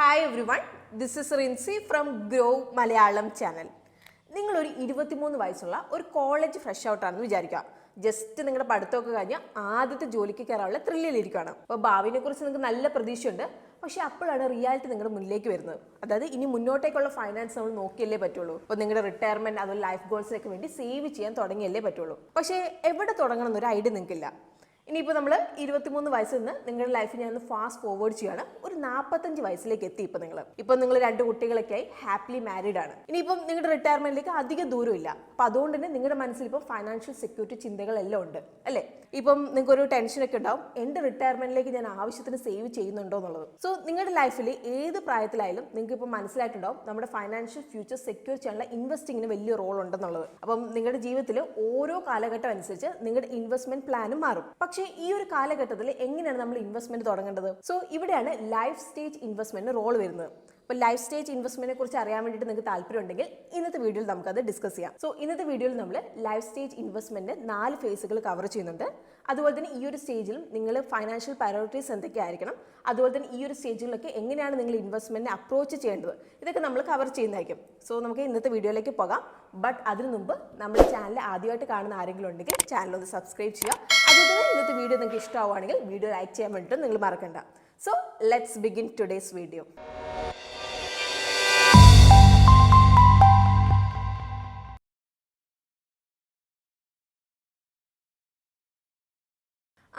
Hi everyone, this is Rinsi from Groww Malayalam channel. നിങ്ങൾ ഒരു 23 വയസ്സുള്ള ഒരു കോളേജ് ഫ്രഷ് ഔട്ട് ആണെന്ന് വിചാരിക്കുക. ജസ്റ്റ് നിങ്ങളുടെ പഠിത്തമൊക്കെ കഴിഞ്ഞ് ആദ്യത്തെ ജോലിക്ക് കയറാനുള്ള ത്രില്ലിലിരിക്കുകയാണ്. അപ്പോൾ ഭാവിനെ കുറിച്ച് നിങ്ങൾക്ക് നല്ല പ്രതീക്ഷയുണ്ട്. പക്ഷേ അപ്പോഴാണ് റിയാലിറ്റി നിങ്ങളുടെ മുന്നിലേക്ക് വരുന്നത്. അതായത് ഇനി മുന്നോട്ടേക്കുള്ള ഫൈനാൻസ് നമ്മൾ നോക്കിയല്ലേ പറ്റുള്ളൂ. അപ്പോൾ നിങ്ങളുടെ റിട്ടയർമെന്റ് അതുപോലെ ലൈഫ് ഗോൾസിനൊക്കെ വേണ്ടി സേവ് ചെയ്യാൻ തുടങ്ങിയല്ലേ പറ്റുള്ളൂ. പക്ഷേ എവിടെ തുടങ്ങണം എന്നൊരു ഐഡിയ നിങ്ങൾക്കില്ല. ഇനിയിപ്പോൾ നമ്മൾ 23 വയസ്സിൽ നിന്ന് നിങ്ങളുടെ ലൈഫ് ഞാൻ ഫാസ്റ്റ് ഫോർവേഡ് ചെയ്യാണ്. ഒരു 45 വയസ്സിലേക്ക് എത്തി. ഇപ്പം നിങ്ങൾ 2 കുട്ടികളൊക്കെ ആയി ഹാപ്പിലി മാരീഡ് ആണ്. ഇനിയിപ്പം നിങ്ങളുടെ റിട്ടയർമെന്റിലേക്ക് അധികം ദൂരമില്ല. അപ്പം അതുകൊണ്ട് തന്നെ നിങ്ങളുടെ മനസ്സിൽ ഇപ്പോൾ ഫൈനാൻഷ്യൽ സെക്യൂരിറ്റി ചിന്തകളെല്ലാം ഉണ്ട് അല്ലേ. ഇപ്പം നിങ്ങൾക്കൊരു ടെൻഷനൊക്കെ ഉണ്ടാവും, എൻ്റെ റിട്ടയർമെന്റിലേക്ക് ഞാൻ ആവശ്യത്തിന് സേവ് ചെയ്യുന്നുണ്ടോ എന്നുള്ളത്. സോ നിങ്ങളുടെ ലൈഫിൽ ഏത് പ്രായത്തിലായാലും നിങ്ങൾക്ക് ഇപ്പോൾ മനസ്സിലായിട്ടുണ്ടാവും നമ്മുടെ ഫൈനാൻഷ്യൽ ഫ്യൂച്ചർ സെക്യൂർ ചെയ്യാനുള്ള ഇൻവെസ്റ്റിങ്ങിന് വലിയ റോൾ ഉണ്ടെന്നുള്ളത്. അപ്പം നിങ്ങളുടെ ജീവിതത്തിൽ ഓരോ കാലഘട്ടം അനുസരിച്ച് നിങ്ങളുടെ ഇൻവെസ്റ്റ്മെന്റ് പ്ലാനും മാറും. പക്ഷേ ഈ ഒരു കാലഘട്ടത്തിൽ എങ്ങനെയാണ് നമ്മൾ ഇൻവെസ്റ്റ്മെന്റ് തുടങ്ങേണ്ടത്? സോ ഇവിടെയാണ് ലൈഫ് സ്റ്റേജ് ഇൻവെസ്റ്റ്മെന്റിന് റോൾ വരുന്നത്. അപ്പോൾ ലൈഫ് സ്റ്റേജ് ഇൻവെസ്റ്റ്മെന്റിനെ കുറിച്ച് അറിയാൻ വേണ്ടിയിട്ട് നിങ്ങൾക്ക് താല്പര്യമുണ്ടെങ്കിൽ ഇന്നത്തെ വീഡിയോയിൽ നമുക്കത് ഡിസ്കസ് ചെയ്യാം. സോ ഇന്നത്തെ വീഡിയോയിൽ നമ്മൾ ലൈഫ് സ്റ്റേജ് ഇൻവെസ്റ്റ്മെന്റ് 4 ഫേസുകൾ കവർ ചെയ്യുന്നുണ്ട്. അതുപോലെ തന്നെ ഈ ഒരു സ്റ്റേജിലും നിങ്ങൾ ഫൈനാൻഷ്യൽ പ്രയോറിറ്റീസ് എന്തൊക്കെയായിരിക്കണം, അതുപോലെ തന്നെ ഈ ഒരു സ്റ്റേജിലൊക്കെ എങ്ങനെയാണ് നിങ്ങൾ ഇൻവെസ്റ്റ്മെന്റിനെ അപ്രോച്ച് ചെയ്യേണ്ടത്, ഇതൊക്കെ നമ്മൾ കവർ ചെയ്യുന്നതായിരിക്കും. സോ നമുക്ക് ഇന്നത്തെ വീഡിയോയിലേക്ക് പോകാം. ബട്ട് അതിനു മുമ്പ് നമ്മുടെ ചാനൽ ആദ്യമായിട്ട് കാണുന്ന ആരെങ്കിലും ഉണ്ടെങ്കിൽ ചാനൽ ഒന്ന് സബ്സ്ക്രൈബ് ചെയ്യുക. അതുപോലെ തന്നെ ഇന്നത്തെ വീഡിയോ നിങ്ങൾക്ക് ഇഷ്ടമാവുകയാണെങ്കിൽ വീഡിയോ ലൈക്ക് ചെയ്യാൻ വേണ്ടിയിട്ട് നിങ്ങൾ മറക്കണ്ട. So let's begin today's video.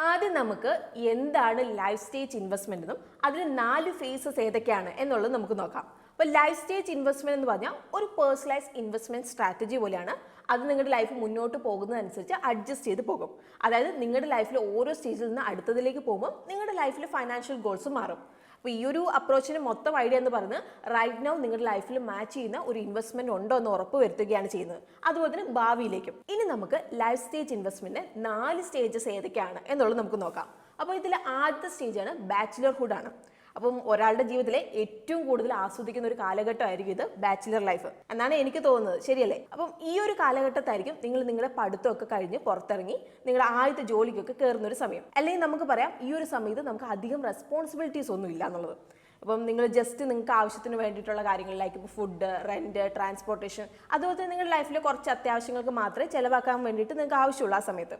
ആദ്യം നമുക്ക് എന്താണ് ലൈഫ് സ്റ്റേജ് ഇൻവെസ്റ്റ്മെന്റ് എന്നും അതിന് 4 ഫേസസ് ഏതൊക്കെയാണ് എന്നുള്ളത് നമുക്ക് നോക്കാം. അപ്പോൾ ലൈഫ് സ്റ്റേജ് ഇൻവെസ്റ്റ്മെന്റ് എന്ന് പറഞ്ഞാൽ ഒരു പേഴ്സണലൈസ്ഡ് ഇൻവെസ്റ്റ്മെന്റ് സ്ട്രാറ്റജി പോലെയാണ്. അത് നിങ്ങളുടെ ലൈഫ് മുന്നോട്ട് പോകുന്നതനുസരിച്ച് അഡ്ജസ്റ്റ് ചെയ്ത് പോകും. അതായത് നിങ്ങളുടെ ലൈഫിൽ ഓരോ സ്റ്റേജിൽ നിന്ന് അടുത്തതിലേക്ക് പോകുമ്പോൾ നിങ്ങളുടെ ലൈഫിൽ ഫൈനാൻഷ്യൽ ഗോൾസ് മാറും. അപ്പോൾ ഈ ഒരു അപ്രോച്ചിന് മൊത്തം ഐഡിയ എന്ന് പറയുന്നത് റൈറ്റ് നൗ നിങ്ങളുടെ ലൈഫിൽ മാച്ച് ചെയ്യുന്ന ഒരു ഇൻവെസ്റ്റ്മെന്റ് ഉണ്ടോ എന്ന് ഉറപ്പ് വരുത്തുകയാണ് ചെയ്യുന്നത്. അതുപോലെ തന്നെ ഭാവിയിലേക്കും. ഇനി നമുക്ക് ലൈഫ് സ്റ്റേജ് ഇൻവെസ്റ്റ്മെന്റ് 4 സ്റ്റേജസ് ഏതൊക്കെയാണ് എന്നുള്ളത് നമുക്ക് നോക്കാം. അപ്പോൾ ഇതിൽ ആദ്യത്തെ സ്റ്റേജാണ് ബാച്ചിലർഹുഡ് ആണ്. അപ്പം ഒരാളുടെ ജീവിതത്തിലെ ഏറ്റവും കൂടുതൽ ആസ്വദിക്കുന്ന ഒരു കാലഘട്ടമായിരിക്കും ഇത് ബാച്ചിലർ ലൈഫ് എന്നാണ് എനിക്ക് തോന്നുന്നത്. ശരിയല്ലേ? അപ്പം ഈ ഒരു കാലഘട്ടത്തായിരിക്കും നിങ്ങൾ നിങ്ങളുടെ പഠിത്തമൊക്കെ കഴിഞ്ഞ് പുറത്തിറങ്ങി നിങ്ങളുടെ ആദ്യത്തെ ജോലിക്കൊക്കെ കയറുന്ന ഒരു സമയം. അല്ലെങ്കിൽ നമുക്ക് പറയാം ഈ ഒരു സമയത്ത് നമുക്ക് അധികം റെസ്പോൺസിബിലിറ്റീസ് ഒന്നും ഇല്ല എന്നുള്ളത്. അപ്പം നിങ്ങൾ ജസ്റ്റ് നിങ്ങൾക്ക് ആവശ്യത്തിന് വേണ്ടിയിട്ടുള്ള കാര്യങ്ങളിലേക്ക് ഇപ്പോൾ ഫുഡ്, റെന്റ്, ട്രാൻസ്പോർട്ടേഷൻ, അതുപോലെ തന്നെ നിങ്ങളുടെ ലൈഫിലെ കുറച്ച് അത്യാവശ്യങ്ങൾക്ക് മാത്രമേ ചിലവാക്കാൻ വേണ്ടിയിട്ട് നിങ്ങൾക്ക് ആവശ്യമുള്ള ആ സമയത്ത്.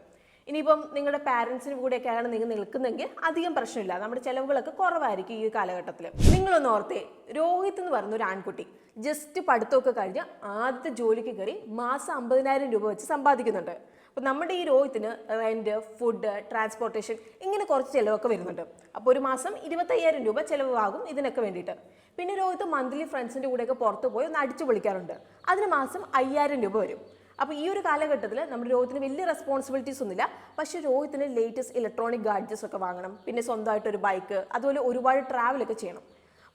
ഇനിയിപ്പം നിങ്ങളുടെ പാരൻസിന് കൂടെയൊക്കെയാണ് നിങ്ങൾ നിൽക്കുന്നതെങ്കിൽ അധികം പ്രശ്നമില്ല, നമ്മുടെ ചിലവുകളൊക്കെ കുറവായിരിക്കും ഈ കാലഘട്ടത്തിൽ. നിങ്ങളൊന്ന് ഓർത്തേ, രോഹിത് എന്ന് പറയുന്ന ഒരു ആൺകുട്ടി ജസ്റ്റ് പഠിത്തമൊക്കെ കഴിഞ്ഞ് ആദ്യത്തെ ജോലിക്ക് കയറി മാസം 50,000 രൂപ വെച്ച് സമ്പാദിക്കുന്നുണ്ട്. അപ്പോൾ നമ്മുടെ ഈ രോഹിത്തിന് റെന്റ്, ഫുഡ്, ട്രാൻസ്പോർട്ടേഷൻ ഇങ്ങനെ കുറച്ച് ചിലവൊക്കെ വരുന്നുണ്ട്. അപ്പോൾ ഒരു മാസം 25,000 രൂപ ചിലവാകും ഇതിനൊക്കെ വേണ്ടിയിട്ട്. പിന്നെ രോഹിത്ത് മന്ത്ലി ഫ്രണ്ട്സിൻ്റെ കൂടെയൊക്കെ പുറത്ത് പോയി ഒന്ന് അടിച്ചു പൊളിക്കാറുണ്ട്. അതിന് മാസം 5,000 രൂപ വരും. അപ്പോൾ ഈ ഒരു കാലഘട്ടത്തിൽ നമ്മുടെ രോഹിത്തിന് വലിയ റെസ്പോൺസിബിലിറ്റീസ് ഒന്നുമില്ല. പക്ഷേ രോഹിത്തിന് ലേറ്റസ്റ്റ് ഇലക്ട്രോണിക് ഗാഡ്ജറ്റ്സ് ഒക്കെ വാങ്ങണം, പിന്നെ സ്വന്തമായിട്ടൊരു ബൈക്ക്, അതുപോലെ ഒരുപാട് ട്രാവലൊക്കെ ചെയ്യണം.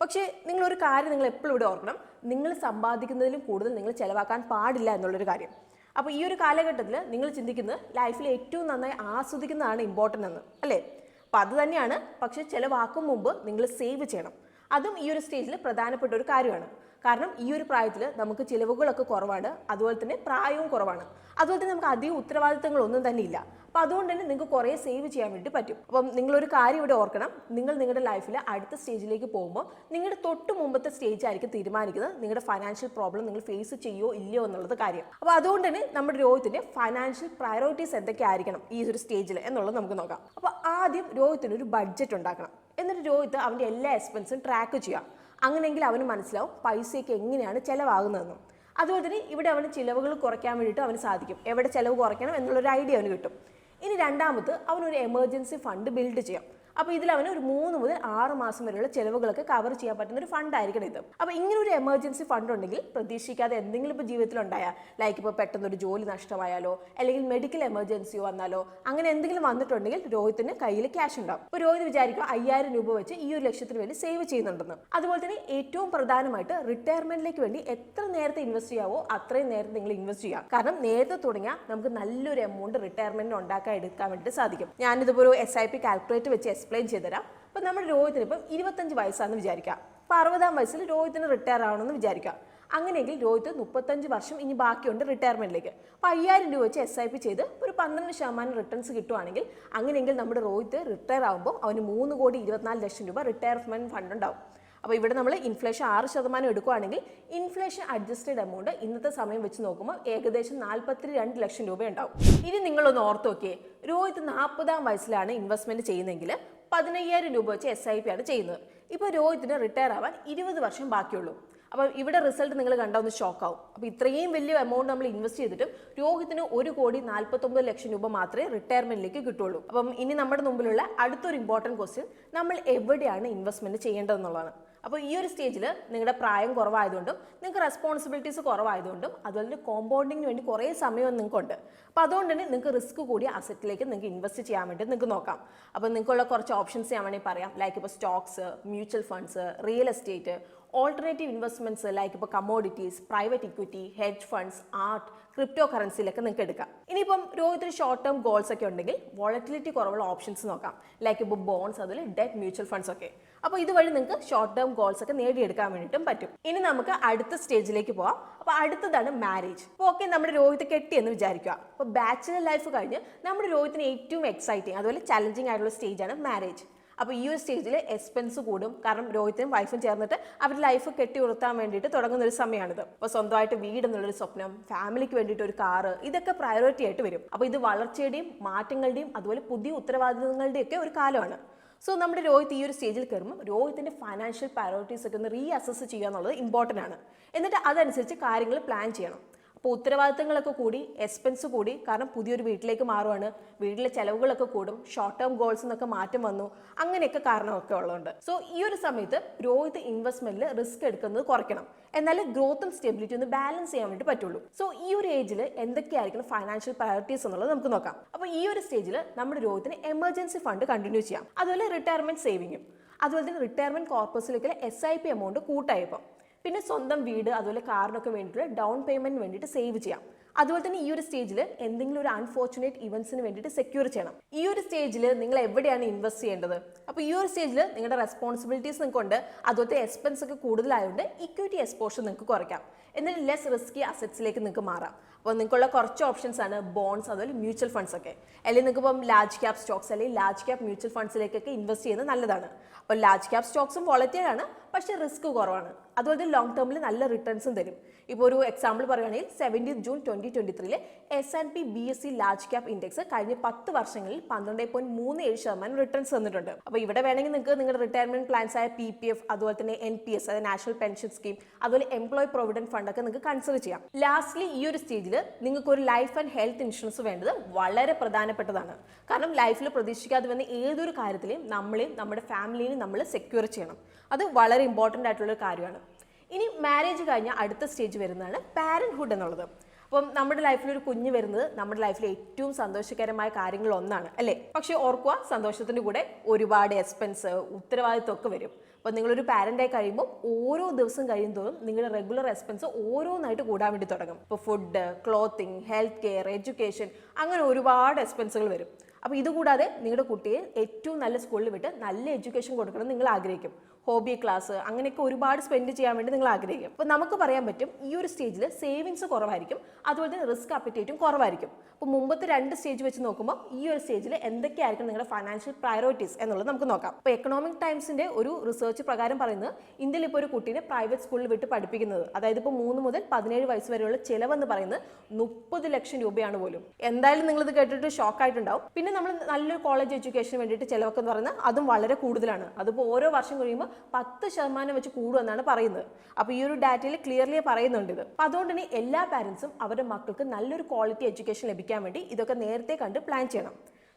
പക്ഷേ നിങ്ങളൊരു കാര്യം നിങ്ങൾ എപ്പോഴും ഇവിടെ ഓർക്കണം, നിങ്ങൾ സമ്പാദിക്കുന്നതിലും കൂടുതൽ നിങ്ങൾ ചിലവാക്കാൻ പാടില്ല എന്നുള്ളൊരു കാര്യം. അപ്പോൾ ഈ ഒരു കാലഘട്ടത്തിൽ നിങ്ങൾ ചിന്തിക്കുന്നത് ലൈഫിൽ ഏറ്റവും നന്നായി ആസ്വദിക്കുന്നതാണ് ഇമ്പോർട്ടൻ്റ് എന്ന് അല്ലേ. അപ്പോൾ അത് തന്നെയാണ്. പക്ഷേ ചിലവാക്കും മുമ്പ് നിങ്ങൾ സേവ് ചെയ്യണം. അതും ഈ ഒരു സ്റ്റേജിൽ പ്രധാനപ്പെട്ട ഒരു കാര്യമാണ്. കാരണം ഈ ഒരു പ്രായത്തിൽ നമുക്ക് ചിലവുകളൊക്കെ കുറവാണ്, അതുപോലെ തന്നെ പ്രായവും കുറവാണ്, അതുപോലെ തന്നെ നമുക്ക് അധികം ഉത്തരവാദിത്തങ്ങളൊന്നും തന്നെ ഇല്ല. അപ്പോൾ അതുകൊണ്ട് തന്നെ നിങ്ങൾക്ക് കുറേ സേവ് ചെയ്യാൻ വേണ്ടി പറ്റും. അപ്പം നിങ്ങളൊരു കാര്യം ഇവിടെ ഓർക്കണം, നിങ്ങൾ നിങ്ങളുടെ ലൈഫിൽ അടുത്ത സ്റ്റേജിലേക്ക് പോകുമ്പോൾ നിങ്ങളുടെ തൊട്ട് മുമ്പത്തെ സ്റ്റേജ് ആയിരിക്കും തീരുമാനിക്കുന്നത് നിങ്ങളുടെ ഫൈനാൻഷ്യൽ പ്രോബ്ലം നിങ്ങൾ ഫേസ് ചെയ്യോ ഇല്ലയോ എന്നുള്ളത് കാര്യം. അപ്പോൾ അതുകൊണ്ട് തന്നെ നമ്മുടെ രോഹിത്തിൻ്റെ ഫൈനാൻഷ്യൽ പ്രയോറിറ്റീസ് എന്തൊക്കെയായിരിക്കണം ഈ ഒരു സ്റ്റേജിൽ എന്നുള്ളത് നമുക്ക് നോക്കാം. അപ്പോൾ ആദ്യം രോഹിത്തിന് ഒരു ബഡ്ജറ്റ് ഉണ്ടാക്കണം. എന്നിട്ട് രോഹിത്ത് അവൻ്റെ എല്ലാ എക്സ്പെൻസും ട്രാക്ക് ചെയ്യാം. അങ്ങനെയെങ്കിൽ അവന് മനസ്സിലാവും പൈസയൊക്കെ എങ്ങനെയാണ് ചിലവാകുന്നതെന്നും. അതുപോലെ തന്നെ ഇവിടെ അവന് ചിലവുകൾ കുറയ്ക്കാൻ വേണ്ടിയിട്ട് അവന് സാധിക്കും. എവിടെ ചിലവ് കുറയ്ക്കണം എന്നുള്ളൊരു ഐഡിയ അവന് കിട്ടും. ഇനി രണ്ടാമത് അവനൊരു എമർജൻസി ഫണ്ട് ബിൽഡ് ചെയ്യാം. അപ്പോൾ ഇതിൽ അവന് ഒരു 3 മുതൽ 6 മാസം വരെയുള്ള ചിലവുകളൊക്കെ കവർ ചെയ്യാൻ പറ്റുന്ന ഒരു ഫണ്ടായിരിക്കണം ഇത്. അപ്പോൾ ഇങ്ങനെ ഒരു എമർജൻസി ഫണ്ട് ഉണ്ടെങ്കിൽ പ്രതീക്ഷിക്കാതെ എന്തെങ്കിലും ഇപ്പോൾ ജീവിതത്തിൽ ഉണ്ടായാൽ, ലൈക്ക് ഇപ്പോൾ പെട്ടെന്നൊരു ജോലി നഷ്ടമായാലോ അല്ലെങ്കിൽ മെഡിക്കൽ എമർജൻസിയോ വന്നാലോ അങ്ങനെ എന്തെങ്കിലും വന്നിട്ടുണ്ടെങ്കിൽ രോഹിത്തിന് കയ്യിൽ ക്യാഷ് ഉണ്ടാവും. അപ്പോൾ രോഹിത് വിചാരിക്കുക 5,000 രൂപ വെച്ച് ഈ ഒരു ലക്ഷ്യത്തിന് വേണ്ടി സേവ് ചെയ്യുന്നുണ്ടെന്ന്. അതുപോലെ തന്നെ ഏറ്റവും പ്രധാനമായിട്ട് റിട്ടയർമെന്റിലേക്ക് വേണ്ടി എത്ര നേരത്തെ ഇൻവെസ്റ്റ് ചെയ്യാവോ അത്രയും നേരത്തെ നിങ്ങൾ ഇൻവെസ്റ്റ് ചെയ്യാം. കാരണം നേരത്തെ തുടങ്ങിയാൽ നമുക്ക് നല്ലൊരു എമൗണ്ട് റിട്ടയർമെന്റിന് എടുക്കാൻ വേണ്ടി സാധിക്കും. ഞാനിതിപ്പോൾ ഒരു SIP കാൽക്കുലേറ്റർ വെച്ച് എക്സ്പ്ലെയിൻ ചെയ്തുതരാം. അപ്പോൾ നമ്മുടെ രോഹിത്തിന് ഇപ്പം 25 വയസ്സാണെന്ന് വിചാരിക്കാം. അപ്പോൾ 60-ാം വയസ്സിൽ രോഹിത്തിന് റിട്ടയർ ആവണമെന്ന് വിചാരിക്കാം. അങ്ങനെയെങ്കിൽ രോഹിത്ത് 35 വർഷം ഇനി ബാക്കിയുണ്ട് റിട്ടയർമെന്റിലേക്ക്. അപ്പോൾ 5,000 രൂപ വെച്ച് SIP ചെയ്ത് ഒരു 12% റിട്ടേൺസ് കിട്ടുവാണെങ്കിൽ അങ്ങനെയെങ്കിൽ നമ്മുടെ രോഹിത്ത് റിട്ടയർ ആകുമ്പോൾ അവന് 3,24,00,000 രൂപ റിട്ടയർമെന്റ് ഫണ്ട് ഉണ്ടാവും. അപ്പോൾ ഇവിടെ നമ്മൾ ഇൻഫ്ലേഷൻ 6% എടുക്കുകയാണെങ്കിൽ ഇൻഫ്ലേഷൻ അഡ്ജസ്റ്റഡ് എമൗണ്ട് ഇന്നത്തെ സമയം വെച്ച് നോക്കുമ്പോൾ ഏകദേശം 42 ലക്ഷം രൂപ ഉണ്ടാവും. ഇനി നിങ്ങളൊന്ന് ഓർത്ത് നോക്കിയേ, രോഹിത് 40-ാം വയസ്സിലാണ് ഇൻവെസ്റ്റ്മെന്റ് ചെയ്യുന്നതെങ്കിൽ 15,000 രൂപ വെച്ച് SIP ആണ് ചെയ്യുന്നത്. ഇപ്പോൾ രോഹിത്തിന് റിട്ടയർ ആവാൻ 20 വർഷം ബാക്കിയുള്ളൂ. അപ്പോൾ ഇവിടെ റിസൾട്ട് നിങ്ങൾ കണ്ടാൽ ഒന്ന് ഷോക്കാവും. അപ്പോൾ ഇത്രയും വലിയ എമൗണ്ട് നമ്മൾ ഇൻവെസ്റ്റ് ചെയ്തിട്ടും രോഹിത്തിന് 1,49 ലക്ഷം രൂപ മാത്രമേ റിട്ടയർമെന്റിലേക്ക് കിട്ടുള്ളൂ. അപ്പം ഇനി നമ്മുടെ മുമ്പിലുള്ള അടുത്തൊരു ഇമ്പോർട്ടൻറ്റ് ക്വസ്റ്റ്യൻ, നമ്മൾ എവിടെയാണ് ഇൻവെസ്റ്റ്മെന്റ് ചെയ്യേണ്ടതെന്നുള്ളതാണ്. അപ്പോൾ ഈ ഒരു സ്റ്റേജിൽ നിങ്ങളുടെ പ്രായം കുറവായതുകൊണ്ടും നിങ്ങൾക്ക് റെസ്പോൺസിബിലിറ്റീസ് കുറവായതുകൊണ്ടും അതുപോലെ കോമ്പൗണ്ടിങ്ങിന് വേണ്ടി കുറേ സമയം നിങ്ങൾക്കുണ്ട്. അപ്പോൾ അതുകൊണ്ട് തന്നെ നിങ്ങൾക്ക് റിസ്ക് കൂടിയ അസറ്റിലേക്ക് നിങ്ങൾക്ക് ഇൻവെസ്റ്റ് ചെയ്യാൻ വേണ്ടി നിങ്ങൾക്ക് നോക്കാം. അപ്പോൾ നിങ്ങൾക്കുള്ള കുറച്ച് ഓപ്ഷൻസ് ഞാൻ വേണമെങ്കിൽ പറയാം. ലൈക്ക് ഇപ്പോൾ stocks, mutual funds, real estate, alternative investments like ഇപ്പോൾ commodities, private equity, hedge funds, art, crypto കറൻസിയിലൊക്കെ നിങ്ങൾക്ക് എടുക്കാം. ഇനിയിപ്പം രോഹിത്തിന് ഷോർട്ട് ടേം ഗോൾസ് ഒക്കെ ഉണ്ടെങ്കിൽ വോളറ്റിലിറ്റി കുറവുള്ള ഓപ്ഷൻസ് നോക്കാം. ലൈക്ക് ഇപ്പോൾ ബോൺസ്, അതുപോലെ ഡെറ്റ് മ്യൂച്വൽ ഫണ്ട്സ് ഒക്കെ. അപ്പോൾ ഇതുവഴി നിങ്ങൾക്ക് ഷോർട്ട് ടേം ഗോൾസ് ഒക്കെ നേടിയെടുക്കാൻ വേണ്ടിയിട്ടും പറ്റും. ഇനി നമുക്ക് അടുത്ത സ്റ്റേജിലേക്ക് പോവാം. അപ്പോൾ അടുത്തതാണ് മാരേജ്. അപ്പോൾ ഓക്കെ, നമ്മുടെ രോഹിത് കെട്ടി എന്ന് വിചാരിക്കുക. അപ്പോൾ ബാച്ചിലർ ലൈഫ് കഴിഞ്ഞ് നമ്മുടെ രോഹിത്തിന് ഏറ്റവും എക്സൈറ്റിംഗ് അതുപോലെ ചലഞ്ചിങ് ആയിട്ടുള്ള സ്റ്റേജാണ് മാരേജ്. അപ്പോൾ ഈ ഒരു സ്റ്റേജിൽ എക്സ്പെൻസ് കൂടും. കാരണം രോഹിത്തും വൈഫും ചേർന്നിട്ട് അവരുടെ ലൈഫ് കെട്ടി ഉയർത്താൻ വേണ്ടിയിട്ട് തുടങ്ങുന്ന ഒരു സമയമാണിത്. അപ്പോൾ സ്വന്തമായിട്ട് വീട് എന്നുള്ളൊരു സ്വപ്നം, ഫാമിലിക്ക് വേണ്ടിയിട്ട് ഒരു കാറ്, ഇതൊക്കെ പ്രയോറിറ്റി ആയിട്ട് വരും. അപ്പോൾ ഇത് വളർച്ചയുടെയും മാറ്റങ്ങളുടെയും അതുപോലെ പുതിയ ഉത്തരവാദിത്തങ്ങളുടെയും ഒക്കെ ഒരു കാലമാണ്. സോ നമ്മുടെ രോഹിത് ഈ ഒരു സ്റ്റേജിൽ കയറുമ്പോൾ രോഹിത്തിന്റെ ഫൈനാൻഷ്യൽ പ്രയോറിറ്റീസ് ഒക്കെ ഒന്ന് റീഅസസ് ചെയ്യുക എന്നുള്ളത് ഇമ്പോർട്ടൻ്റ് ആണ്. എന്നിട്ട് അതനുസരിച്ച് കാര്യങ്ങൾ പ്ലാൻ ചെയ്യണം. അപ്പോൾ ഉത്തരവാദിത്തങ്ങളൊക്കെ കൂടി, എക്സ്പെൻസ് കൂടി, കാരണം പുതിയൊരു വീട്ടിലേക്ക് മാറുവാണ്, വീട്ടിലെ ചിലവുകളൊക്കെ കൂടും, ഷോർട്ട് ടേം ഗോൾസ് എന്നൊക്കെ മാറ്റം വന്നു, അങ്ങനെയൊക്കെ കാരണമൊക്കെ ഉള്ളതുണ്ട്. സോ ഈ ഒരു സമയത്ത് രോഹിത് ഇൻവെസ്റ്റ്മെന്റിൽ റിസ്ക് എടുക്കുന്നത് കുറയ്ക്കണം. എന്നാലും ഗ്രോത്തും സ്റ്റെബിലിറ്റി ഒന്ന് ബാലൻസ് ചെയ്യാൻ വേണ്ടി പറ്റുള്ളൂ. സോ ഈ ഒരു ഏജിൽ എന്തൊക്കെയായിരിക്കണം ഫൈനാൻഷ്യൽ പ്രയോറിറ്റീസ് എന്നുള്ളത് നമുക്ക് നോക്കാം. അപ്പോൾ ഈ ഒരു സ്റ്റേജിൽ നമ്മുടെ രോഹിത്തിന് എമർജൻസി ഫണ്ട് കണ്ടിന്യൂ ചെയ്യാം. അതുപോലെ റിട്ടയർമെന്റ് സേവിങ്ങും, അതുപോലെ തന്നെ റിട്ടയർമെന്റ് കോർപ്പസിലേക്കുള്ള SIP എമൗണ്ട് കൂട്ടായപ്പോൾ, പിന്നെ സ്വന്തം വീട് അതുപോലെ കാറിനൊക്കെ വേണ്ടിയിട്ടുള്ള ഡൗൺ പേയ്മെന്റിന് വേണ്ടിയിട്ട് സേവ് ചെയ്യാം. അതുപോലെ തന്നെ ഈ ഒരു സ്റ്റേജിൽ എന്തെങ്കിലും ഒരു അൺഫോർച്ചുനേറ്റ് ഇവന്റ്സിന് വേണ്ടിയിട്ട് സെക്യൂർ ചെയ്യണം. ഈ ഒരു സ്റ്റേജിൽ നിങ്ങൾ എവിടെയാണ് ഇൻവെസ്റ്റ് ചെയ്യേണ്ടത്? അപ്പോൾ ഈ ഒരു സ്റ്റേജിൽ നിങ്ങളുടെ റെസ്പോൺസിബിലിറ്റീസ് നിങ്ങൾക്കുണ്ട്, അതുപോലത്തെ എക്സ്പെൻസ് ഒക്കെ കൂടുതലായതുകൊണ്ട് ഇക്വിറ്റി എക്സ്പോഷർ നിങ്ങൾക്ക് കുറയ്ക്കാം. എന്നിട്ട് ലെസ് റിസ്കി അസറ്റ്സിലേക്ക് നിങ്ങൾക്ക് മാറാം. അപ്പോൾ നിങ്ങൾക്കുള്ള കുറച്ച് ഓപ്ഷൻസ് ആണ് ബോൺസ്, അതുപോലെ മ്യൂച്വൽ ഫണ്ട്സ് ഒക്കെ. അല്ലെങ്കിൽ നിങ്ങൾക്ക് ഇപ്പം ലാർജ് ക്യാപ് സ്റ്റോക്സ് അല്ലെങ്കിൽ ലാർജ് ക്യാപ് മ്യൂച്വൽ ഫണ്ട്സിലേക്കൊക്കെ ഇൻവെസ്റ്റ് ചെയ്യുന്നത് നല്ലതാണ്. അപ്പോൾ ലാർജ് ക്യാപ് സ്റ്റോക്സും വോളറ്റൈൽ ആണ്, പക്ഷേ റിസ്ക് കുറവാണ്. അതുപോലെ ലോങ് ടേമിൽ നല്ല റിട്ടേൺസും തരും. ഇപ്പോൾ ഒരു എക്സാമ്പിൾ പറയുകയാണെങ്കിൽ 17 June 2023 S&P BSE large cap index കഴിഞ്ഞ 10 വർഷങ്ങളിൽ 12.37% റിട്ടേൺസ് തന്നിട്ടുണ്ട്. അപ്പോൾ ഇവിടെ വേണമെങ്കിൽ നിങ്ങൾക്ക് നിങ്ങളുടെ റിട്ടയർമെന്റ് പ്ലാൻസ് ആയ PPF, അതുപോലെ തന്നെ NPS അതായത് നാഷണൽ പെൻഷൻ സ്കീം, അതുപോലെ എംപ്ലോയി പ്രൊവിഡന്റ് ഫണ്ട് ഒക്കെ നിങ്ങൾക്ക് കൺസിഡർ ചെയ്യാം. ലാസ്റ്റ്ലി ഈ ഒരു സ്റ്റേജിൽ നിങ്ങൾക്ക് ഒരു ലൈഫ് ആൻഡ് ഹെൽത്ത് ഇൻഷുറൻസ് വേണ്ടത് വളരെ പ്രധാനപ്പെട്ടതാണ്. കാരണം ലൈഫിൽ പ്രതീക്ഷിക്കാതെ വന്ന ഏതൊരു കാര്യത്തിലെയും നമ്മളെയും നമ്മുടെ ഫാമിലിയെയും നമ്മൾ സെക്യൂർ ചെയ്യണം. അത് വളരെ ഇമ്പോർട്ടൻ്റ് ആയിട്ടുള്ളൊരു കാര്യമാണ്. ഇനി മാരേജ് കഴിഞ്ഞ അടുത്ത സ്റ്റേജ് വരുന്നതാണ് പാരന്റ്ഹുഡ് എന്നുള്ളത്. അപ്പം നമ്മുടെ ലൈഫിൽ ഒരു കുഞ്ഞ് വരുന്നത് നമ്മുടെ ലൈഫിലെ ഏറ്റവും സന്തോഷകരമായ കാര്യങ്ങൾ ഒന്നാണ്, അല്ലേ? പക്ഷെ ഓർക്കുക, സന്തോഷത്തിൻ്റെ കൂടെ ഒരുപാട് എക്സ്പെൻസ്, ഉത്തരവാദിത്വം ഒക്കെ വരും. അപ്പോൾ നിങ്ങളൊരു പാരൻ്റായി കഴിയുമ്പോൾ ഓരോ ദിവസം കഴിയുമ്പോഴും നിങ്ങളുടെ റെഗുലർ എക്സ്പെൻസ് ഓരോന്നായിട്ട് കൂടാൻ വേണ്ടി തുടങ്ങും. ഇപ്പോൾ food, clothing, health care, education, അങ്ങനെ ഒരുപാട് എക്സ്പെൻസുകൾ വരും. അപ്പോൾ ഇതുകൂടാതെ നിങ്ങളുടെ കുട്ടിയെ ഏറ്റവും നല്ല സ്കൂളിൽ വിട്ട് നല്ല എഡ്യൂക്കേഷൻ കൊടുക്കണം നിങ്ങൾ ആഗ്രഹിക്കും. ഹോബി ക്ലാസ്, അങ്ങനെയൊക്കെ ഒരുപാട് സ്പെൻഡ് ചെയ്യാൻ വേണ്ടി നിങ്ങൾ ആഗ്രഹിക്കും. അപ്പോൾ നമുക്ക് പറയാൻ പറ്റും ഈ ഒരു സ്റ്റേജിൽ സേവിങ്സ് കുറവായിരിക്കും, അതുപോലെ തന്നെ റിസ്ക് അപ്പറ്റേറ്റും കുറവായിരിക്കും. അപ്പോൾ മുമ്പത്തെ 2 സ്റ്റേജ് വെച്ച് നോക്കുമ്പോൾ ഈ ഒരു സ്റ്റേജിൽ എന്തൊക്കെയായിരിക്കും നിങ്ങളുടെ ഫൈനാൻഷ്യൽ പ്രയോറിറ്റീസ് എന്നുള്ളത് നമുക്ക് നോക്കാം. അപ്പോൾ എക്കണോമിക് ടൈംസിന്റെ ഒരു റിസർച്ച് പ്രകാരം പറയുന്നത് ഇന്ത്യയിൽ ഇപ്പോൾ ഒരു കുട്ടീനെ പ്രൈവറ്റ് സ്കൂളിൽ വിട്ട് പഠിപ്പിക്കുന്നത്, അതായത് ഇപ്പോൾ 3 മുതൽ 17 വയസ്സ് വരെയുള്ള ചിലവെന്ന് പറയുന്നത് 30 ലക്ഷം രൂപയാണ് പോലും. എന്തായാലും നിങ്ങളിത് കേട്ടിട്ട് ഷോക്ക് ആയിട്ടുണ്ടാവും. പിന്നെ നമ്മൾ നല്ലൊരു കോളേജ് എഡ്യൂക്കേഷന് വേണ്ടിയിട്ട് ചിലവൊക്കെ എന്ന് പറയുന്നത് അതും വളരെ കൂടുതലാണ്. അതിപ്പോൾ ഓരോ വർഷം കഴിയുമ്പോൾ 10% വെച്ച് കൂടുമെന്നാണ് പറയുന്നത്. അപ്പോൾ ഈ ഒരു ഡാറ്റയിൽ ക്ലിയർലി പറയുന്നുണ്ട് ഇത്. അപ്പോൾ അതുകൊണ്ട് തന്നെ എല്ലാ പാരൻസും അവരുടെ മക്കൾക്ക് നല്ലൊരു ക്വാളിറ്റി എഡ്യൂക്കേഷൻ ലഭിക്കാൻ വേണ്ടി ഇതൊക്കെ നേരത്തെ കണ്ട് പ്ലാൻ ചെയ്യണം.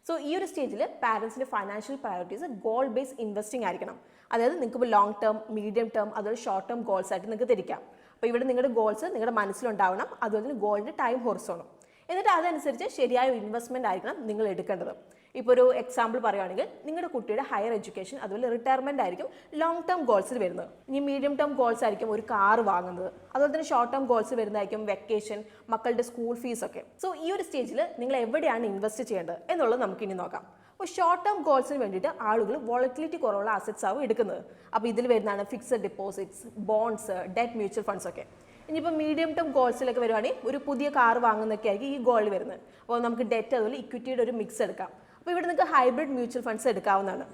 സോ ഈ ഒരു സ്റ്റേജിൽ പാരൻസിന്റെ financial priorities goal based investing ആയിരിക്കണം. അതായത് നിങ്ങൾക്ക് ഇപ്പോൾ ലോങ് ടേം, മീഡിയം ടേം, അതുപോലെ ഷോർട്ട് ടേം ഗോൾസ് ആയിട്ട് നിങ്ങൾക്ക് തിരിക്കാം. അപ്പോൾ ഇവിടെ നിങ്ങളുടെ ഗോൾസ് നിങ്ങളുടെ മനസ്സിലുണ്ടാവണം, അതുപോലെ തന്നെ ഗോളിന്റെ ടൈം ഹൊറിസോണും. എന്നിട്ട് അതനുസരിച്ച് ശരിയായ ഇൻവെസ്റ്റ്മെന്റ് ആയിരിക്കണം നിങ്ങൾ എടുക്കേണ്ടത്. ഇപ്പോൾ ഒരു എക്സാമ്പിൾ പറയുകയാണെങ്കിൽ നിങ്ങളുടെ കുട്ടിയുടെ ഹയർ എഡ്യൂക്കേഷൻ അതുപോലെ റിട്ടയർമെന്റ് ആയിരിക്കും ലോങ് ടേം ഗോൾസിൽ വരുന്നത്. ഇനി മീഡിയം ടേം ഗോൾസ് ആയിരിക്കും ഒരു കാർ വാങ്ങുന്നത്. അതുപോലെ തന്നെ ഷോർട്ട് ടേം ഗോൾസ് വരുന്നതായിരിക്കും വെക്കേഷൻ, മക്കളുടെ സ്കൂൾ ഫീസ് ഒക്കെ. സോ ഈ ഒരു സ്റ്റേജിൽ നിങ്ങൾ എവിടെയാണ് ഇൻവെസ്റ്റ് ചെയ്യേണ്ടത് എന്നുള്ളത് നമുക്കിനി നോക്കാം. അപ്പോൾ ഷോർട്ട് ടേം ഗോൾസിന് വേണ്ടിയിട്ട് ആളുകൾ വോളറ്റിലിറ്റി കുറവുള്ള അസറ്റ്സ് ആവും എടുക്കുന്നത്. അപ്പോൾ ഇതിൽ വരുന്നതാണ് fixed deposits, bonds, debt mutual funds ഒക്കെ. ഇനിയിപ്പോൾ മീഡിയം ടേം ഗോൾസിലൊക്കെ വരുവാണെങ്കിൽ ഒരു പുതിയ കാർ വാങ്ങുന്നൊക്കെ ആയിരിക്കും ഈ ഗോളിൽ വരുന്നത്. അപ്പോൾ നമുക്ക് ഡെറ്റ് അതുപോലെ ഇക്വിറ്റിയുടെ ഒരു മിക്സ് എടുക്കാം. അപ്പോൾ ഇവിടെ നിങ്ങൾക്ക് ഹൈബ്രിഡ് മ്യൂച്വൽ ഫണ്ട്സ് എടുക്കാവുന്നതാണ്.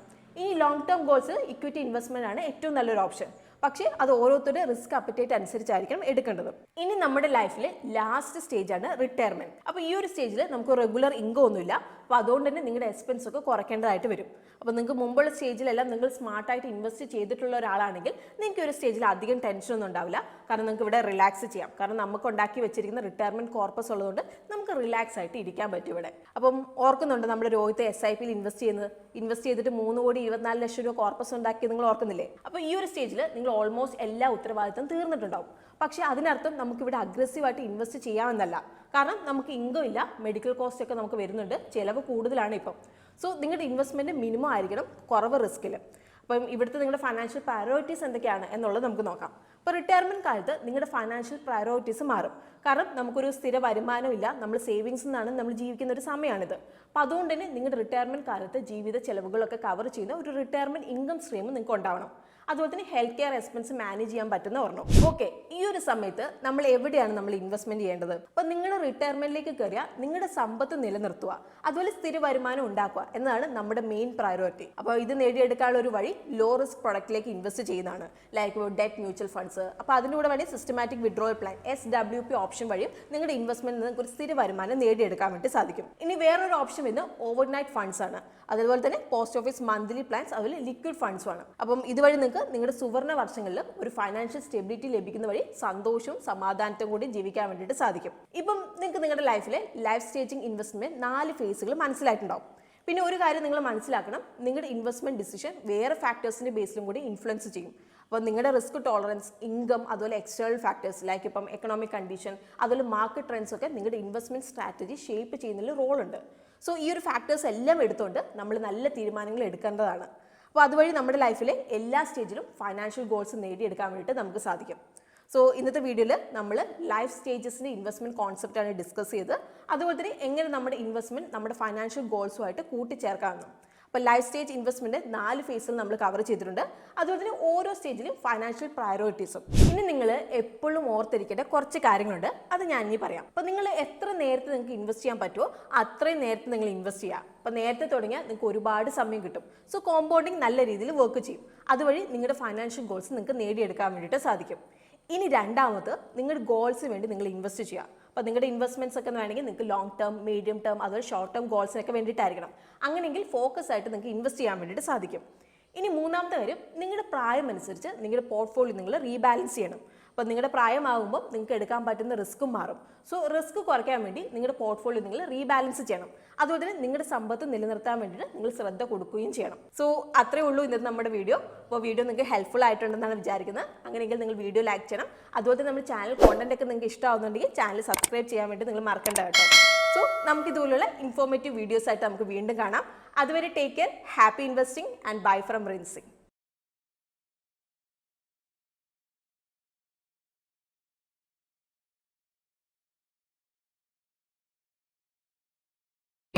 ഈ long term goals equity investment ആണ് ഏറ്റവും നല്ലൊരു ഓപ്ഷൻ. പക്ഷേ അത് ഓരോരുത്തരുടെ റിസ്ക് അപ്പറ്റേറ്റ് അനുസരിച്ചായിരിക്കണം എടുക്കേണ്ടത്. ഇനി നമ്മുടെ ലൈഫിലെ ലാസ്റ്റ് സ്റ്റേജാണ് റിട്ടയർമെന്റ്. അപ്പോൾ ഈ ഒരു സ്റ്റേജിൽ നമുക്ക് റെഗുലർ ഇൻകം ഒന്നുമില്ല. അപ്പോൾ അതുകൊണ്ട് തന്നെ നിങ്ങളുടെ എക്സ്പെൻസ് ഒക്കെ കുറയ്ക്കേണ്ടതായിട്ട് വരും. അപ്പോൾ നിങ്ങൾക്ക് മുമ്പുള്ള സ്റ്റേജിലെല്ലാം നിങ്ങൾ സ്മാർട്ടായിട്ട് ഇൻവെസ്റ്റ് ചെയ്തിട്ടുള്ള ഒരാളാണെങ്കിൽ നിങ്ങൾക്ക് ഒരു സ്റ്റേജിൽ അധികം ടെൻഷനൊന്നും ഉണ്ടാവില്ല. കാരണം നിങ്ങൾക്ക് ഇവിടെ റിലാക്സ് ചെയ്യാം. കാരണം നമുക്ക് ഉണ്ടാക്കി വെച്ചിരിക്കുന്ന റിട്ടയർമെന്റ് കോർപ്പസ് ഉള്ളതുകൊണ്ട് നമുക്ക് റിലാക്സ് ആയിട്ട് ഇരിക്കാൻ പറ്റും ഇവിടെ. അപ്പം ഓർക്കുന്നുണ്ട് നമ്മുടെ രോഹിത് SIP ഇൻവെസ്റ്റ് ചെയ്തിട്ട് 3,24,00,000 രൂപ കോർപ്പസ് ഉണ്ടാക്കി നിങ്ങൾ ഓർക്കുന്നില്ലേ? അപ്പോൾ ഈ ഒരു സ്റ്റേജിൽ നിങ്ങൾ ഓൾമോസ്റ്റ് എല്ലാ ഉത്തരവാദിത്തം തീർന്നിട്ടുണ്ടാവും. പക്ഷേ അതിനർത്ഥം നമുക്കിവിടെ അഗ്രസീവായിട്ട് ഇൻവെസ്റ്റ് ചെയ്യാമെന്നല്ല. കാരണം നമുക്ക് ഇൻകം ഇല്ല, മെഡിക്കൽ കോസ്റ്റ് ഒക്കെ നമുക്ക് വരുന്നുണ്ട്, ചിലവ് കൂടുതലാണ് ഇപ്പം. സോ നിങ്ങളുടെ ഇൻവെസ്റ്റ്മെന്റ് മിനിമം ആയിരിക്കണം, കുറവ് റിസ്കിൽ. അപ്പം ഇവിടുത്തെ നിങ്ങളുടെ ഫൈനാൻഷ്യൽ പ്രയോറിറ്റീസ് എന്തൊക്കെയാണ് എന്നുള്ളത് നമുക്ക് നോക്കാം. ഇപ്പോൾ റിട്ടയർമെന്റ് കാലത്ത് നിങ്ങളുടെ ഫൈനാൻഷ്യൽ പ്രയോറിറ്റീസ് മാറും. കാരണം നമുക്കൊരു സ്ഥിര വരുമാനം ഇല്ല, നമ്മൾ സേവിങ്സ് നിന്നാണ് നമ്മൾ ജീവിക്കുന്ന ഒരു സമയമാണിത്. അപ്പോൾ അതുകൊണ്ട് തന്നെ നിങ്ങളുടെ റിട്ടയർമെന്റ് കാലത്ത് ജീവിത ചെലവുകളൊക്കെ കവർ ചെയ്യുന്ന ഒരു റിട്ടയർമെന്റ് ഇൻകം സ്ട്രീം നിങ്ങൾക്ക് ഉണ്ടാവണം. അതുപോലെ തന്നെ ഹെൽത്ത് കെയർ എക്സ്പെൻസ് മാനേജ് ചെയ്യാൻ പറ്റുന്ന ഒരെണ്ണം. ഓക്കെ, ഈ ഒരു സമയത്ത് നമ്മൾ എവിടെയാണ് നമ്മൾ ഇൻവെസ്റ്റ്മെന്റ് ചെയ്യേണ്ടത്? അപ്പോൾ നിങ്ങളുടെ റിട്ടയർമെന്റിലേക്ക് കയറിയാൽ നിങ്ങളുടെ സമ്പത്ത് നിലനിർത്തുക, അതുപോലെ സ്ഥിര വരുമാനം ഉണ്ടാക്കുക എന്നതാണ് നമ്മുടെ മെയിൻ പ്രയോറിറ്റി. അപ്പോൾ ഇത് നേടിയെടുക്കാനുള്ള ഒരു വഴി ലോ റിസ്ക് പ്രൊഡക്റ്റിലേക്ക് ഇൻവെസ്റ്റ് ചെയ്യുന്നതാണ്, ലൈക്ക് ഡെറ്റ് മ്യൂച്വൽ ഫണ്ട്സ്. അപ്പോൾ അതിലൂടെ വേണ്ടി systematic withdrawal plan SWP option വഴിയും നിങ്ങളുടെ ഇൻവെസ്റ്റ്മെന്റിൽ നിന്ന് ഒരു സ്ഥിര വരുമാനം നേടിയെടുക്കാൻ വേണ്ടി സാധിക്കും. ഇനി വേറൊരു ഓപ്ഷൻ വരുന്നത് ഓവർനൈറ്റ് ഫണ്ട്സ് ആണ്. അതുപോലെ തന്നെ പോസ്റ്റ് ഓഫീസ് മന്ത്ലി പ്ലാൻസ്, അതുപോലെ ലിക്വിഡ് ഫണ്ട്സും ആണ്. അപ്പം ഇതുവഴി നിങ്ങൾക്ക് നിങ്ങളുടെ സുവർണ്ണ വർഷങ്ങളിൽ ഒരു ഫൈനാൻഷ്യൽ സ്റ്റെബിലിറ്റി ലഭിക്കുന്ന വഴി സന്തോഷവും സമാധാനത്തോടും കൂടി ജീവിക്കാൻ വേണ്ടിയിട്ട് സാധിക്കും. ഇപ്പം നിങ്ങൾക്ക് നിങ്ങളുടെ ലൈഫിലെ ലൈഫ് സ്റ്റേജിങ് ഇൻവെസ്റ്റ്മെന്റ് 4 ഫേസുകൾ മനസ്സിലായിട്ടുണ്ടാവും. പിന്നെ ഒരു കാര്യം നിങ്ങൾ മനസ്സിലാക്കണം, നിങ്ങളുടെ ഇൻവെസ്റ്റ്മെന്റ് ഡിസിഷൻ വേറെ ഫാക്ടേഴ്സിന്റെ ബേസിലും കൂടി ഇൻഫ്ലുവൻസ് ചെയ്യും. അപ്പോൾ നിങ്ങളുടെ റിസ്ക് ടോളറൻസ്, ഇൻകം, അതുപോലെ എക്സ്റ്റേണൽ ഫാക്ടേഴ്സ് ലൈക്ക് ഇപ്പം എക്കണോമിക് കണ്ടീഷൻ, അതുപോലെ മാർക്കറ്റ് ട്രെൻഡ്സ് ഒക്കെ നിങ്ങളുടെ ഇൻവെസ്റ്റ്മെന്റ് സ്ട്രാറ്റജി ഷേപ്പ് ചെയ്യുന്നതിൽ റോളുണ്ട്. സോ ഈ ഒരു ഫാക്ടേഴ്സ് എല്ലാം എടുത്തുകൊണ്ട് നമ്മൾ നല്ല തീരുമാനങ്ങൾ എടുക്കേണ്ടതാണ്. അപ്പോൾ അതുവഴി നമ്മുടെ ലൈഫിലെ എല്ലാ സ്റ്റേജിലും ഫൈനാൻഷ്യൽ ഗോൾസ് നേടിയെടുക്കാൻ വേണ്ടിയിട്ട് നമുക്ക് സാധിക്കും. സോ ഇന്നത്തെ വീഡിയോയിൽ നമ്മൾ ലൈഫ് സ്റ്റേജസിൻ്റെ ഇൻവെസ്റ്റ്മെന്റ് കോൺസെപ്റ്റാണ് ഡിസ്കസ് ചെയ്തത്. അതുപോലെ തന്നെ എങ്ങനെ നമ്മുടെ ഇൻവെസ്റ്റ്മെന്റ് നമ്മുടെ ഫൈനാൻഷ്യൽ ഗോൾസുമായിട്ട് കൂട്ടിച്ചേർക്കാമെന്ന്. അപ്പോൾ ലൈഫ് സ്റ്റേജ് ഇൻവെസ്റ്റ്മെന്റ് 4 ഫേസിൽ നമ്മൾ കവർ ചെയ്തിട്ടുണ്ട്. അതുപോലെ തന്നെ ഓരോ സ്റ്റേജിലും ഫൈനാൻഷ്യൽ പ്രയോറിറ്റീസും. ഇനി നിങ്ങൾ എപ്പോഴും ഓർത്തിരിക്കേണ്ട കുറച്ച് കാര്യങ്ങളുണ്ട്, അത് ഞാൻ ഇനി പറയാം. അപ്പോൾ നിങ്ങൾ എത്ര നേരത്തെ നിങ്ങൾക്ക് ഇൻവെസ്റ്റ് ചെയ്യാൻ പറ്റുമോ അത്രയും നേരത്തെ നിങ്ങൾ ഇൻവെസ്റ്റ് ചെയ്യുക. അപ്പോൾ നേരത്തെ തുടങ്ങിയാൽ നിങ്ങൾക്ക് ഒരുപാട് സമയം കിട്ടും. സോ കോമ്പൗണ്ടിങ് നല്ല രീതിയിൽ വർക്ക് ചെയ്യും. അതുവഴി നിങ്ങളുടെ ഫൈനാൻഷ്യൽ ഗോൾസ് നിങ്ങൾക്ക് നേടിയെടുക്കാൻ വേണ്ടിയിട്ട് സാധിക്കും. ഇനി രണ്ടാമത് നിങ്ങളുടെ ഗോൾസിന് വേണ്ടി നിങ്ങൾ ഇൻവെസ്റ്റ് ചെയ്യുക. അപ്പോൾ നിങ്ങളുടെ ഇൻവെസ്റ്റ്മെന്റ്സ് ഒക്കെ വേണമെങ്കിൽ നിങ്ങൾക്ക് ലോങ് ടേം, മീഡിയം ടേം, അതുപോലെ ഷോർട്ട് ടേം ഗോൾസിനൊക്കെ വേണ്ടിയിട്ടായിരിക്കണം. അങ്ങനെയെങ്കിൽ ഫോക്കസ് ആയിട്ട് നിങ്ങൾക്ക് ഇൻവെസ്റ്റ് ചെയ്യാൻ വേണ്ടിയിട്ട് സാധിക്കും. ഇനി മൂന്നാമത്തെ കാര്യം, നിങ്ങളുടെ പ്രായം അനുസരിച്ച് നിങ്ങളുടെ പോർട്ട്ഫോളിയോ നിങ്ങൾ റീബാലൻസ് ചെയ്യണം. അപ്പോൾ നിങ്ങളുടെ പ്രായമാകുമ്പോൾ നിങ്ങൾക്ക് എടുക്കാൻ പറ്റുന്ന റിസ്ക്കും മാറും. സോ റിസ്ക് കുറയ്ക്കാൻ വേണ്ടി നിങ്ങളുടെ പോർട്ട്ഫോളിയോ നിങ്ങൾ റീബാലൻസ് ചെയ്യണം. അതുപോലെ തന്നെ നിങ്ങളുടെ സമ്പത്ത് നിലനിർത്താൻ വേണ്ടിയിട്ട് നിങ്ങൾ ശ്രദ്ധ കൊടുക്കുകയും ചെയ്യണം. സോ അത്രേ ഉള്ളൂ ഇന്നത്തെ നമ്മുടെ വീഡിയോ. അപ്പോൾ വീഡിയോ നിങ്ങൾക്ക് ഹെൽപ്ഫുൾ ആയിട്ടുണ്ടെന്നാണ് വിചാരിക്കുന്നത്. അങ്ങനെയെങ്കിൽ നിങ്ങൾ വീഡിയോ ലൈക്ക് ചെയ്യണം. അതുപോലെ തന്നെ നമ്മുടെ ചാനൽ കോണ്ടന്റ് ഒക്കെ നിങ്ങൾക്ക് ഇഷ്ടമാവുന്നുണ്ടെങ്കിൽ ചാനൽ സബ്സ്ക്രൈബ് ചെയ്യാൻ വേണ്ടി നിങ്ങൾ മറക്കണ്ട കേട്ടോ. സോ നമുക്ക് ഇതുപോലുള്ള ഇൻഫോർമേറ്റീവ് വീഡിയോസ് ആയിട്ട് നമുക്ക് വീണ്ടും കാണാം. അതുവരെ take care, happy investing and bye from Rincy.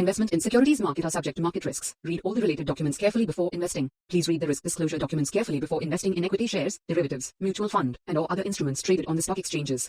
Investment in securities market are subject to market risks. Read all the related documents carefully before investing. Please read the risk disclosure documents carefully before investing in equity shares, derivatives, mutual fund, and or other instruments traded on the stock exchanges.